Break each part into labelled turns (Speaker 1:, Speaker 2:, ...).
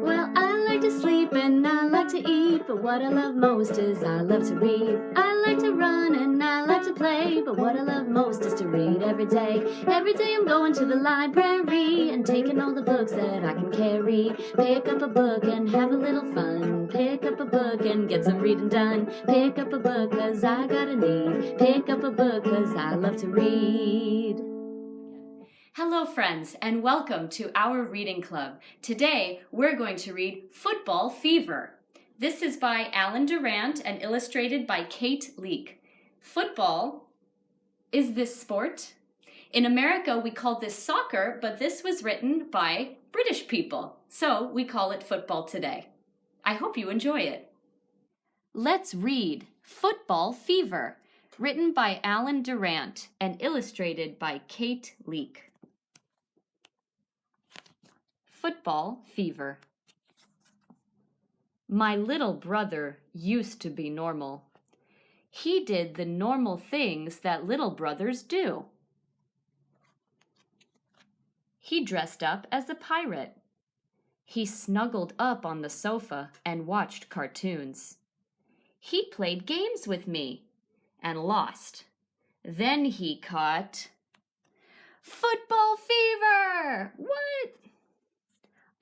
Speaker 1: Well, I like to sleep and I like to eat, but what I love most is I love to read. I like to run and I like to play, but what I love most is to read every day. Every day I'm going to the library and taking all the books that I can carry. Pick up a book and have a little fun. Pick up a book and get some reading done. Pick up a book 'cause I got a need. Pick up a book 'cause I love to read.
Speaker 2: Hello friends, and welcome to our reading club. Today we're going to read Football Fever. This is by Durant and illustrated by Leake. Football is this sport? In America we call this soccer, but this was written by British people, so we call it football today. I hope you enjoy it. Let's read Football Fever, written by Durant and illustrated by Leake. Football Fever. My little brother used to be normal. He did the normal things that little brothers do. He dressed up as a pirate. He snuggled up on the sofa and watched cartoons. He played games with me and lost. Then he caught football fever! What?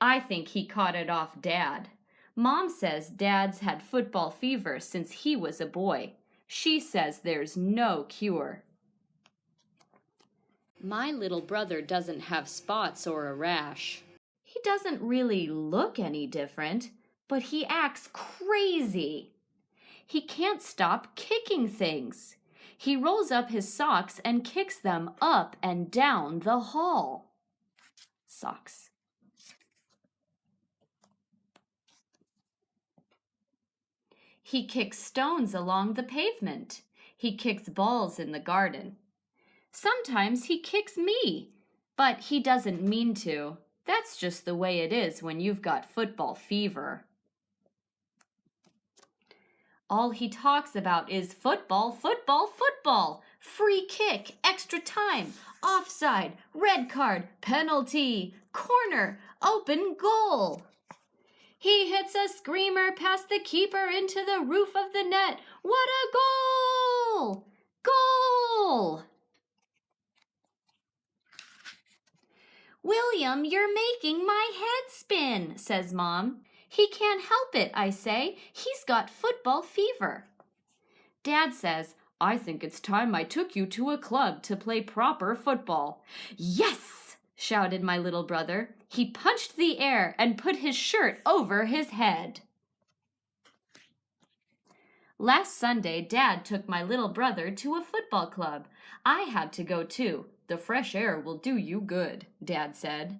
Speaker 2: I think he caught it off Dad. Mom says Dad's had football fever since he was a boy. She says there's no cure. My little brother doesn't have spots or a rash. He doesn't really look any different, but he acts crazy. He can't stop kicking things. He rolls up his socks and kicks them up and down the hall. Socks. He kicks stones along the pavement. He kicks balls in the garden. Sometimes he kicks me, but he doesn't mean to. That's just the way it is when you've got football fever. All he talks about is football, football, football. Free kick, extra time, offside, red card, penalty, corner, open goal. He hits a screamer past the keeper into the roof of the net. What a goal! Goal! William, you're making my head spin, says Mom. He can't help it, I say. He's got football fever. Dad says, I think it's time I took you to a club to play proper football. Yes! Shouted my little brother. He punched the air and put his shirt over his head. Last Sunday, Dad took my little brother to a football club. I had to go too. The fresh air will do you good, Dad said.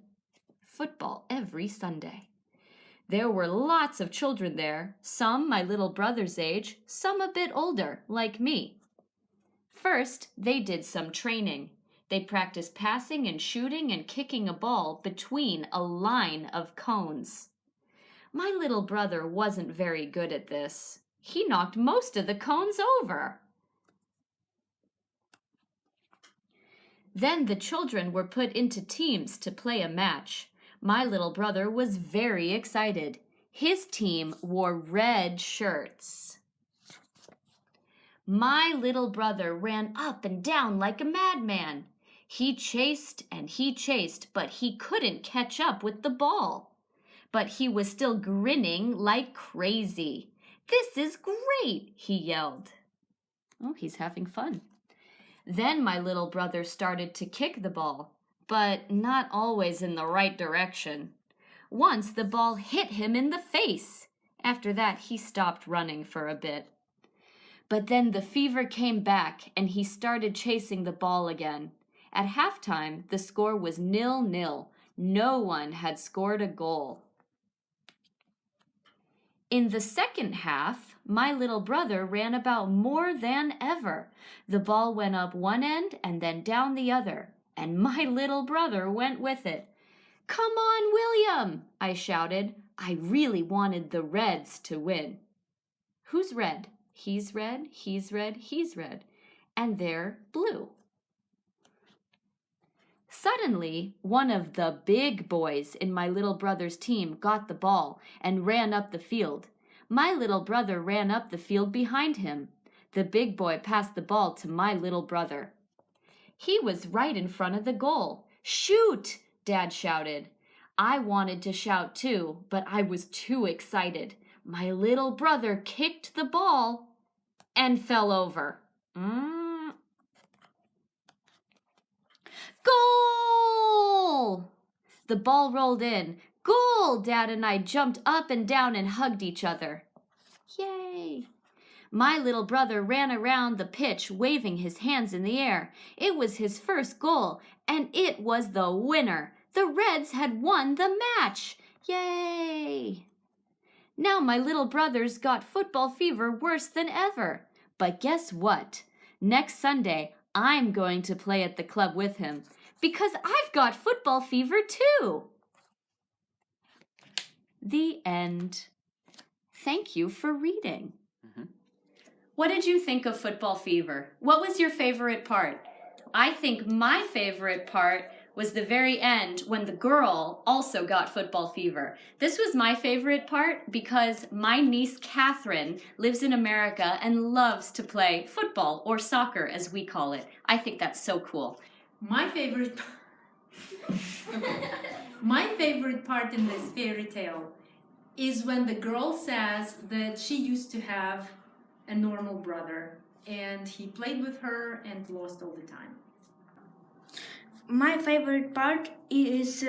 Speaker 2: Football every Sunday. There were lots of children there, some my little brother's age, some a bit older, like me. First, they did some training. They practiced passing and shooting and kicking a ball between a line of cones. My little brother wasn't very good at this. He knocked most of the cones over. Then the children were put into teams to play a match. My little brother was very excited. His team wore red shirts. My little brother ran up and down like a madman. He chased and he chased, but he couldn't catch up with the ball. But he was still grinning like crazy. This is great, he yelled. Oh, he's having fun. Then my little brother started to kick the ball, but not always in the right direction. Once the ball hit him in the face. After that, he stopped running for a bit. But then the fever came back and he started chasing the ball again. At halftime, the score was 0-0. No one had scored a goal. In the second half, my little brother ran about more than ever. The ball went up one end and then down the other, and my little brother went with it. Come on, William, I shouted. I really wanted the Reds to win. Who's red? He's red, he's red, he's red. And they're blue. Suddenly, one of the big boys in my little brother's team got the ball and ran up the field. My little brother ran up the field behind him. The big boy passed the ball to my little brother. He was right in front of the goal. "Shoot!" Dad shouted. I wanted to shout too, but I was too excited. My little brother kicked the ball and fell over. Goal! The ball rolled in. Goal! Dad and I jumped up and down and hugged each other. Yay! My little brother ran around the pitch waving his hands in the air. It was his first goal, and it was the winner. The Reds had won the match. Yay! Now my little brother's got football fever worse than ever. But guess what? Next Sunday, I'm going to play at the club with him because I've got football fever too. The end. Thank you for reading. What did you think of football fever? What was your favorite part? I think my favorite part was the very end when the girl also got football fever. This was my favorite part because my niece Catherine lives in America and loves to play football, or soccer as we call it. I think that's so cool.
Speaker 3: My favorite part in this fairy tale is when the girl says that she used to have a normal brother and he played with her and lost all the time.
Speaker 4: My favorite part is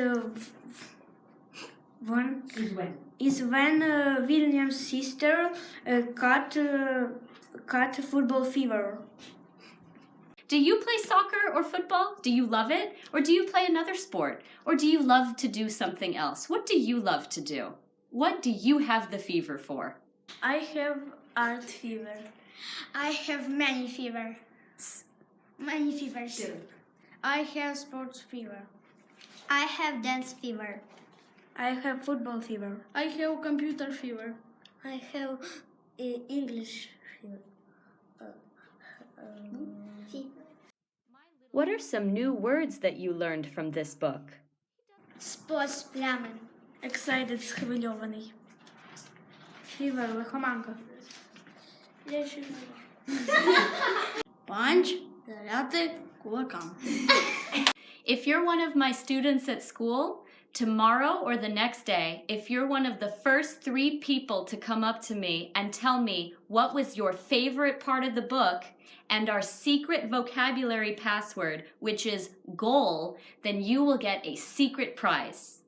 Speaker 4: when William's sister caught football fever.
Speaker 2: Do you play soccer or football? Do you love it? Or do you play another sport? Or do you love to do something else? What do you love to do? What do you have the fever for?
Speaker 4: I have art fever.
Speaker 5: I have many fevers.
Speaker 4: I have sports fever.
Speaker 5: I have dance fever.
Speaker 4: I have football fever.
Speaker 5: I have computer fever.
Speaker 4: I have English fever.
Speaker 2: What are some new words that you learned from this book?
Speaker 5: Спосплямин.
Speaker 4: Excited, схвильований. Fever, лихоманка.
Speaker 5: Punch. Заряти кулакам.
Speaker 2: If you're one of my students at school, tomorrow or the next day, if you're one of the first 3 people to come up to me and tell me what was your favorite part of the book and our secret vocabulary password, which is goal, then you will get a secret prize.